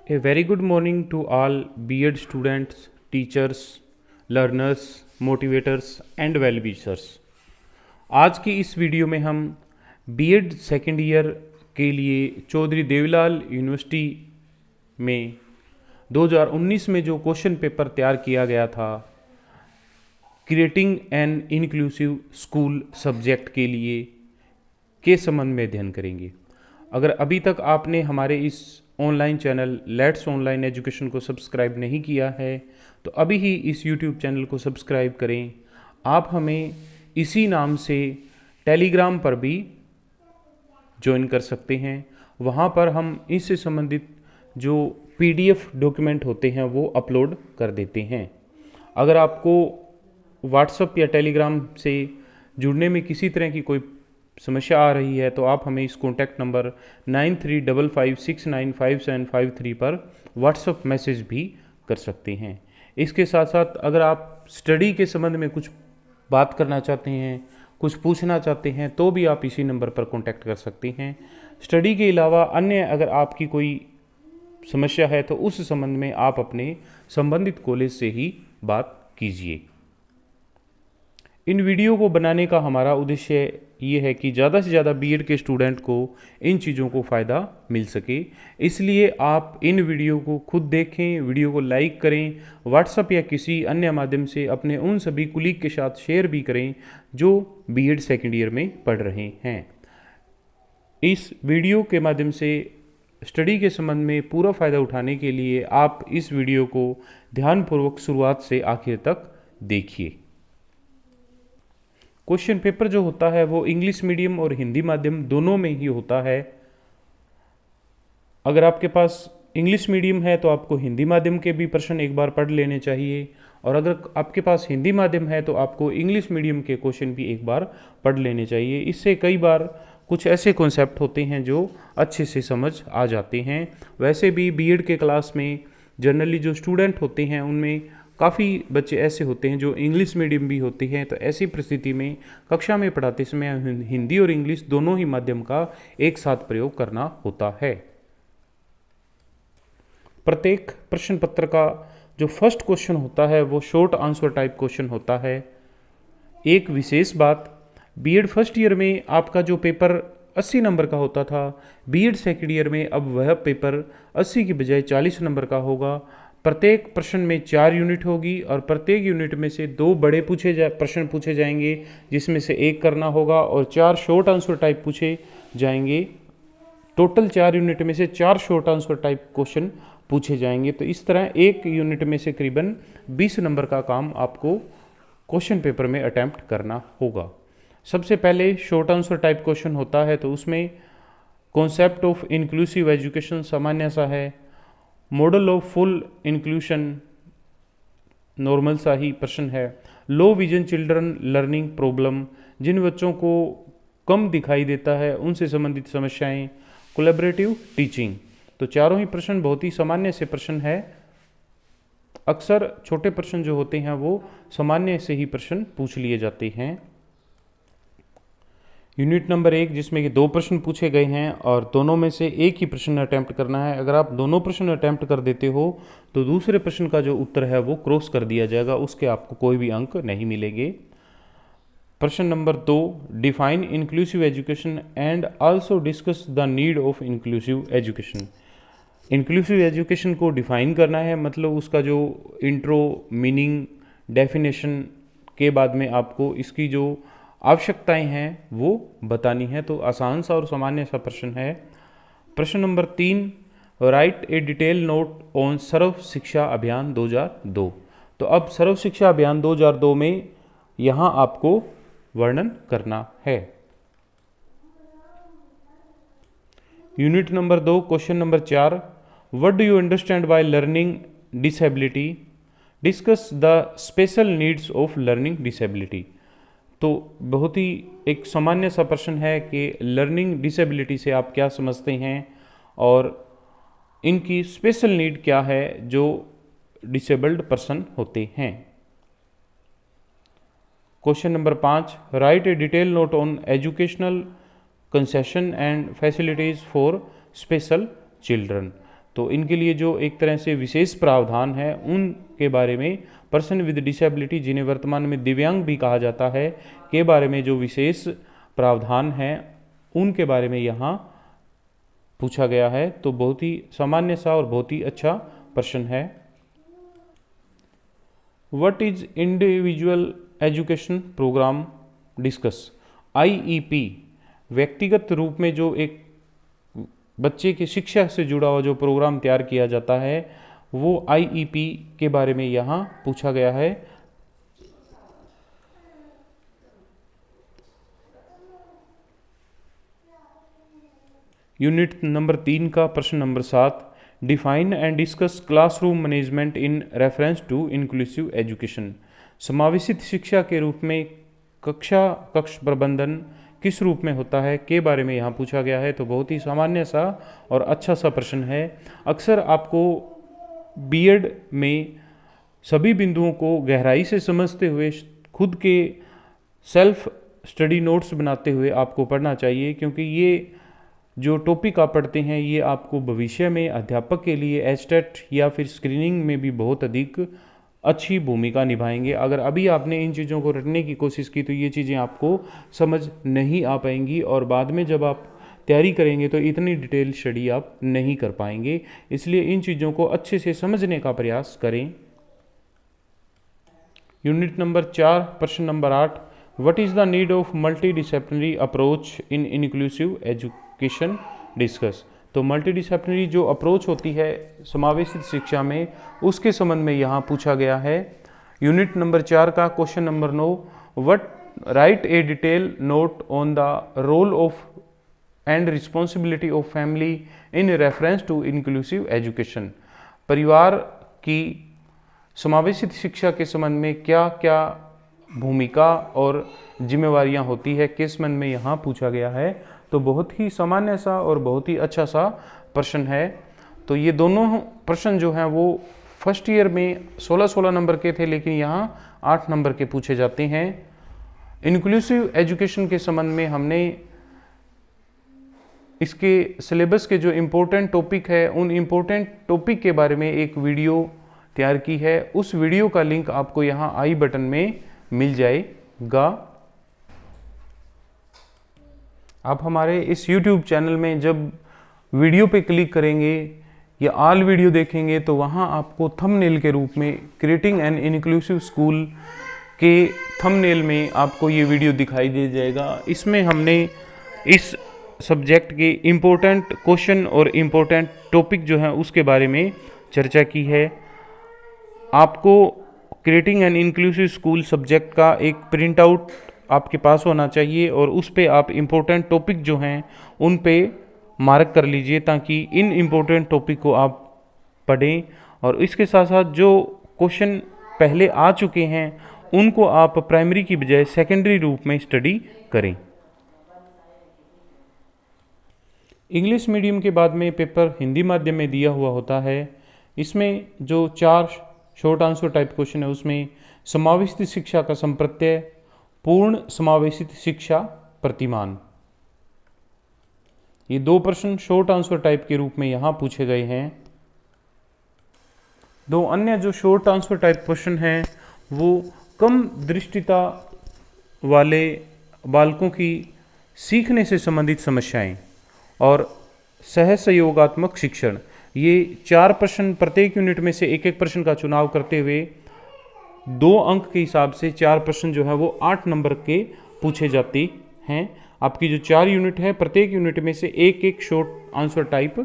A very good morning to all B.Ed students, teachers, learners, motivators and well wishers। आज की इस video में हम B.Ed सेकेंड ईयर के लिए चौधरी देवीलाल यूनिवर्सिटी में 2019 में जो क्वेश्चन पेपर तैयार किया गया था creating an inclusive school subject के लिए के संबंध में अध्ययन करेंगे। अगर अभी तक आपने हमारे इस online channel let's online education को सब्सक्राइब नहीं किया है तो अभी ही इस यूट्यूब चैनल को सब्सक्राइब करें। आप हमें इसी नाम से टेलीग्राम पर भी ज्वाइन कर सकते हैं। वहाँ पर हम इससे संबंधित जो PDF डॉक्यूमेंट होते हैं वो अपलोड कर देते हैं। अगर आपको व्हाट्सएप या टेलीग्राम से जुड़ने में किसी तरह की कोई समस्या आ रही है तो आप हमें इस कॉन्टैक्ट नंबर 9355695753 पर व्हाट्सएप मैसेज भी कर सकते हैं। इसके साथ साथ अगर आप स्टडी के संबंध में कुछ बात करना चाहते हैं, कुछ पूछना चाहते हैं तो भी आप इसी नंबर पर कॉन्टैक्ट कर सकते हैं। स्टडी के अलावा अन्य अगर आपकी कोई समस्या है तो उस संबंध में आप अपने संबंधित कॉलेज से ही बात कीजिए। इन वीडियो को बनाने का हमारा उद्देश्य ये है कि ज़्यादा से ज़्यादा B.Ed के स्टूडेंट को इन चीज़ों को फ़ायदा मिल सके, इसलिए आप इन वीडियो को खुद देखें, वीडियो को लाइक करें, व्हाट्सएप या किसी अन्य माध्यम से अपने उन सभी कुलीग के साथ शेयर भी करें जो B.Ed सेकेंड ईयर में पढ़ रहे हैं। इस वीडियो के माध्यम से स्टडी के संबंध में पूरा फ़ायदा उठाने के लिए आप इस वीडियो को ध्यानपूर्वक शुरुआत से आखिर तक देखिए। क्वेश्चन पेपर जो होता है वो इंग्लिश मीडियम और हिंदी माध्यम दोनों में ही होता है। अगर आपके पास इंग्लिश मीडियम है तो आपको हिंदी माध्यम के भी प्रश्न एक बार पढ़ लेने चाहिए, और अगर आपके पास हिंदी माध्यम है तो आपको इंग्लिश मीडियम के क्वेश्चन भी एक बार पढ़ लेने चाहिए। इससे कई बार कुछ ऐसे कॉन्सेप्ट होते हैं जो अच्छे से समझ आ जाते हैं। वैसे भी B.Ed के क्लास में जनरली जो स्टूडेंट होते हैं उनमें काफ़ी बच्चे ऐसे होते हैं जो इंग्लिश मीडियम भी होते हैं, तो ऐसी परिस्थिति में कक्षा में पढ़ाते समय हिंदी और इंग्लिश दोनों ही माध्यम का एक साथ प्रयोग करना होता है। प्रत्येक प्रश्न पत्र का जो फर्स्ट क्वेश्चन होता है वो शॉर्ट आंसर टाइप क्वेश्चन होता है। एक विशेष बात, B.Ed फर्स्ट ईयर में आपका जो पेपर 80 नंबर का होता था, B.Ed सेकेंड ईयर में अब वह पेपर 80 की बजाय 40 नंबर का होगा। प्रत्येक प्रश्न में 4 यूनिट होगी और प्रत्येक यूनिट में से 2 बड़े प्रश्न पूछे जाएंगे जिसमें से एक करना होगा और 4 शॉर्ट आंसर टाइप पूछे जाएंगे। टोटल 4 यूनिट में से 4 शॉर्ट आंसर टाइप क्वेश्चन पूछे जाएंगे। तो इस तरह एक यूनिट में से करीबन 20 नंबर का काम आपको क्वेश्चन पेपर में अटैम्प्ट करना होगा। सबसे पहले शॉर्ट आंसर टाइप क्वेश्चन होता है तो उसमें कॉन्सेप्ट ऑफ इंक्लूसिव एजुकेशन सामान्य सा है, model of full inclusion normal सा ही प्रश्न है, low vision children learning problem जिन बच्चों को कम दिखाई देता है उनसे संबंधित समस्याएं, कोलैबोरेटिव टीचिंग। तो चारों ही प्रश्न बहुत ही सामान्य से प्रश्न है। अक्सर छोटे प्रश्न जो होते हैं वो सामान्य से ही प्रश्न पूछ लिए जाते हैं। यूनिट नंबर 1 जिसमें कि 2 प्रश्न पूछे गए हैं और दोनों में से एक ही प्रश्न अटैम्प्ट करना है। अगर आप दोनों प्रश्न अटैम्प्ट कर देते हो तो दूसरे प्रश्न का जो उत्तर है वो क्रॉस कर दिया जाएगा, उसके आपको कोई भी अंक नहीं मिलेंगे। प्रश्न number 2, define inclusive education and also discuss the need of inclusive education. Inclusive education को डिफाइन करना है, मतलब उसका जो इंट्रो, मीनिंग, डेफिनेशन के बाद में आपको इसकी जो आवश्यकताएं हैं वो बतानी है। तो आसान सा और सामान्य सा प्रश्न है। प्रश्न number 3, write a detail note on Sarva Shiksha Abhiyan 2002। तो अब सर्व शिक्षा अभियान 2002 में यहाँ आपको वर्णन करना है। Unit number 2 question number 4, what do you understand by learning disability, discuss the special needs of learning disability. तो बहुत ही एक सामान्य सा प्रश्न है कि लर्निंग डिसेबिलिटी से आप क्या समझते हैं और इनकी स्पेशल नीड क्या है जो डिसेबल्ड पर्सन होते हैं। Question number 5, right a detail note on educational concession and facilities for special children. तो इनके लिए जो एक तरह से विशेष प्रावधान है उनके बारे में, पर्सन विद डिसेबिलिटी जिन्हें वर्तमान में दिव्यांग भी कहा जाता है, के बारे में जो विशेष प्रावधान है उनके बारे में यहाँ पूछा गया है। तो बहुत ही सामान्य सा और बहुत ही अच्छा प्रश्न है। What is individual education programme discuss. IEP व्यक्तिगत रूप में जो एक बच्चे की शिक्षा से जुड़ा हुआ जो प्रोग्राम तैयार किया जाता है वो IEP के बारे में यहाँ पूछा गया है। यूनिट नंबर 3 का प्रश्न number 7, define and discuss classroom management in reference to inclusive education. समावेशित शिक्षा के रूप में कक्ष प्रबंधन किस रूप में होता है के बारे में यहाँ पूछा गया है। तो बहुत ही सामान्य सा और अच्छा सा प्रश्न है। अक्सर आपको बीएड में सभी बिंदुओं को गहराई से समझते हुए खुद के सेल्फ स्टडी नोट्स बनाते हुए आपको पढ़ना चाहिए, क्योंकि ये जो टॉपिक आप पढ़ते हैं ये आपको भविष्य में अध्यापक के लिए एचटेट या फिर स्क्रीनिंग में भी बहुत अधिक अच्छी भूमिका निभाएंगे। अगर अभी आपने इन चीज़ों को रटने की कोशिश की तो ये चीज़ें आपको समझ नहीं आ पाएंगी और बाद में जब आप तैयारी करेंगे तो इतनी डिटेल स्टडी आप नहीं कर पाएंगे। इसलिए इन चीज़ों को अच्छे से समझने का प्रयास करें। यूनिट नंबर 4 प्रश्न number 8, what is the need of multi disciplinary approach in inclusive education discuss. तो मल्टीडिसिप्लिनरी जो अप्रोच होती है समावेशित शिक्षा में उसके संबंध में यहाँ पूछा गया है। यूनिट नंबर 4 का question number 9, what write a detail note on the role of and responsibility of family in reference to inclusive education. परिवार की समावेशित शिक्षा के संबंध में क्या क्या भूमिका और जिम्मेवारियां होती है के संबंध में यहाँ पूछा गया है। तो बहुत ही सामान्य सा और बहुत ही अच्छा सा प्रश्न है। तो ये दोनों प्रश्न जो हैं वो फर्स्ट ईयर में 16-16 नंबर के थे, लेकिन यहाँ 8 नंबर के पूछे जाते हैं। इंक्लूसिव एजुकेशन के संबंध में हमने इसके सिलेबस के जो इम्पोर्टेंट टॉपिक है उन इम्पोर्टेंट टॉपिक के बारे में एक वीडियो तैयार की है। उस वीडियो का लिंक आपको यहाँ आई बटन में मिल जाएगा। आप हमारे इस YouTube चैनल में जब वीडियो पे क्लिक करेंगे या ऑल वीडियो देखेंगे तो वहाँ आपको थंबनेल के रूप में क्रिएटिंग एन इंक्लूसिव स्कूल के थंबनेल में आपको ये वीडियो दिखाई दे जाएगा। इसमें हमने इस सब्जेक्ट के इम्पोर्टेंट क्वेश्चन और इम्पोर्टेंट टॉपिक जो है उसके बारे में चर्चा की है। आपको creating an inclusive school subject का एक प्रिंट आउट आपके पास होना चाहिए और उस पे आप इम्पोर्टेंट टॉपिक जो हैं उन पे मार्क कर लीजिए ताकि इन इम्पोर्टेंट टॉपिक को आप पढ़ें। और इसके साथ साथ जो क्वेश्चन पहले आ चुके हैं उनको आप प्राइमरी की बजाय सेकेंडरी रूप में स्टडी करें। इंग्लिश मीडियम के बाद में पेपर हिंदी माध्यम में दिया हुआ होता है। इसमें जो 4 शॉर्ट आंसर टाइप क्वेश्चन है उसमें समावेशित शिक्षा का संप्रत्यय, पूर्ण समावेशित शिक्षा, प्रतिमान, ये 2 प्रश्न शॉर्ट आंसर टाइप के रूप में यहाँ पूछे गए हैं। 2 अन्य जो शॉर्ट आंसर टाइप क्वेश्चन हैं वो कम दृष्टिता वाले बालकों की सीखने से संबंधित समस्याएं और सहसहयोगात्मक शिक्षण, ये 4 प्रश्न प्रत्येक यूनिट में से एक एक प्रश्न का चुनाव करते हुए 2 अंक के हिसाब से 4 प्रश्न जो है वो 8 नंबर के पूछे जाते हैं। आपकी जो 4 यूनिट है प्रत्येक यूनिट में से एक एक शॉर्ट आंसर टाइप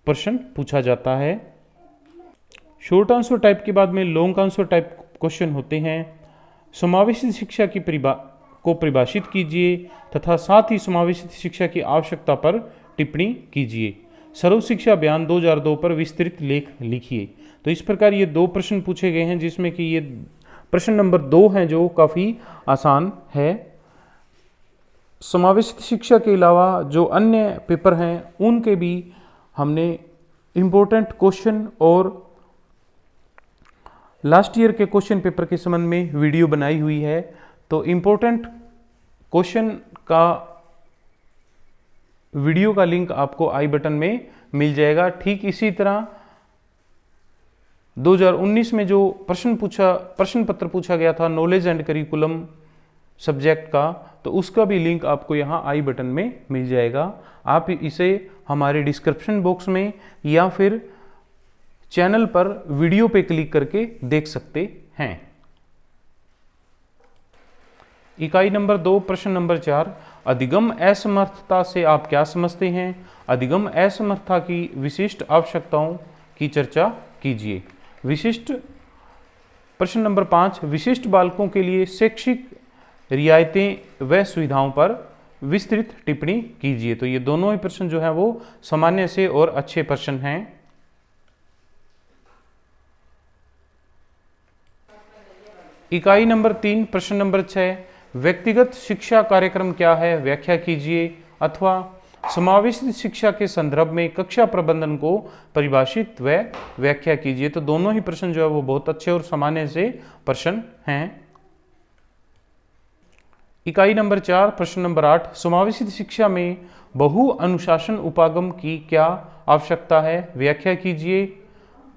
प्रश्न पूछा जाता है। शॉर्ट आंसर टाइप के बाद में लॉन्ग आंसर टाइप क्वेश्चन होते हैं। समावेशित शिक्षा की को परिभाषित कीजिए तथा साथ ही समावेशित शिक्षा की आवश्यकता पर टिप्पणी कीजिए। सर्व शिक्षा अभियान 2002 पर विस्तृत लेख लिखिए। तो इस प्रकार ये 2 प्रश्न पूछे गए हैं जिसमें कि ये प्रश्न नंबर 2 है जो काफ़ी आसान है। समावेशित शिक्षा के अलावा जो अन्य पेपर हैं उनके भी हमने इम्पोर्टेंट क्वेश्चन और लास्ट ईयर के क्वेश्चन पेपर के संबंध में वीडियो बनाई हुई है। तो इम्पोर्टेंट क्वेश्चन का वीडियो का लिंक आपको आई बटन में मिल जाएगा। ठीक इसी तरह 2019 में जो प्रश्न पत्र पूछा गया था नॉलेज एंड करिकुलम सब्जेक्ट का, तो उसका भी लिंक आपको यहाँ आई बटन में मिल जाएगा। आप इसे हमारे डिस्क्रिप्शन बॉक्स में या फिर चैनल पर वीडियो पे क्लिक करके देख सकते हैं। इकाई नंबर 2 प्रश्न नंबर 4, अधिगम असमर्थता से आप क्या समझते हैं? अधिगम असमर्थता की विशिष्ट आवश्यकताओं की चर्चा कीजिए। प्रश्न नंबर 5, विशिष्ट बालकों के लिए शैक्षिक रियायतें व सुविधाओं पर विस्तृत टिप्पणी कीजिए। तो ये दोनों ही प्रश्न जो है वो सामान्य से और अच्छे प्रश्न हैं। इकाई नंबर 3 प्रश्न नंबर 6, व्यक्तिगत शिक्षा कार्यक्रम क्या है, व्याख्या कीजिए। अथवा समावेशित शिक्षा के संदर्भ में कक्षा प्रबंधन को परिभाषित व व्याख्या कीजिए। तो दोनों ही प्रश्न जो है वो बहुत अच्छे और सामान्य से प्रश्न हैं। इकाई नंबर 4 प्रश्न नंबर 8, समावेशित शिक्षा में बहु अनुशासन उपागम की क्या आवश्यकता है, व्याख्या कीजिए।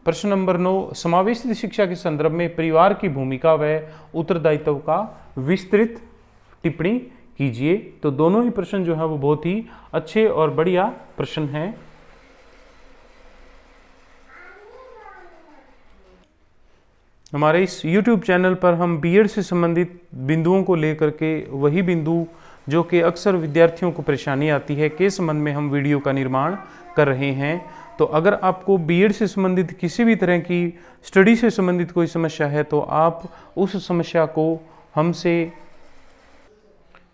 प्रश्न नंबर 9, समावेशित शिक्षा के संदर्भ में परिवार की भूमिका व उत्तरदायित्व का विस्तृत टिप्पणी कीजिए। तो दोनों ही प्रश्न जो है वो बहुत ही अच्छे और बढ़िया प्रश्न हैं। हमारे इस YouTube चैनल पर हम बीएड से संबंधित बिंदुओं को लेकर के, वही बिंदु जो कि अक्सर विद्यार्थियों को परेशानी आती है, के संबंध में हम वीडियो का निर्माण कर रहे हैं। तो अगर आपको बीएड से संबंधित किसी भी तरह की स्टडी से संबंधित कोई समस्या है तो आप उस समस्या को हमसे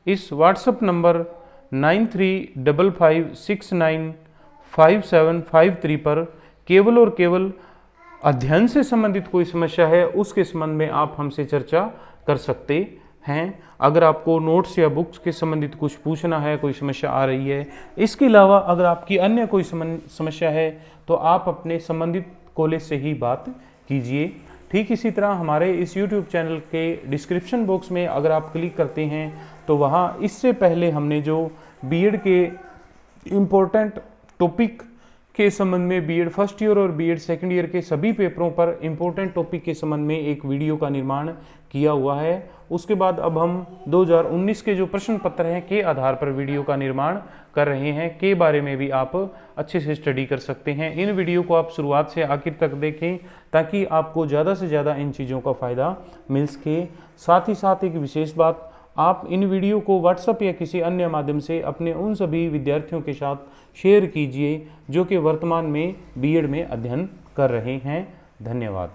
इस व्हाट्सएप नंबर 9355695753 पर केवल और केवल अध्ययन से संबंधित कोई समस्या है उसके संबंध में आप हमसे चर्चा कर सकते हैं। अगर आपको नोट्स या बुक्स के संबंधित कुछ पूछना है, कोई समस्या आ रही है, इसके अलावा अगर आपकी अन्य कोई समस्या है तो आप अपने संबंधित कॉलेज से ही बात कीजिए। ठीक इसी तरह हमारे इस YouTube चैनल के डिस्क्रिप्शन बॉक्स में अगर आप क्लिक करते हैं तो वहाँ इससे पहले हमने जो बीएड के इम्पोर्टेंट टॉपिक के संबंध में बीएड फर्स्ट ईयर और बीएड सेकंड ईयर के सभी पेपरों पर इम्पोर्टेंट टॉपिक के संबंध में एक वीडियो का निर्माण किया हुआ है। उसके बाद अब हम 2019 के जो प्रश्न पत्र हैं के आधार पर वीडियो का निर्माण कर रहे हैं, के बारे में भी आप अच्छे से स्टडी कर सकते हैं। इन वीडियो को आप शुरुआत से आखिर तक देखें ताकि आपको ज़्यादा से ज़्यादा इन चीज़ों का फ़ायदा मिल सके। साथ ही साथ एक विशेष बात, आप इन वीडियो को व्हाट्सएप या किसी अन्य माध्यम से अपने उन सभी विद्यार्थियों के साथ शेयर कीजिए जो कि वर्तमान में बीएड में अध्ययन कर रहे हैं। धन्यवाद।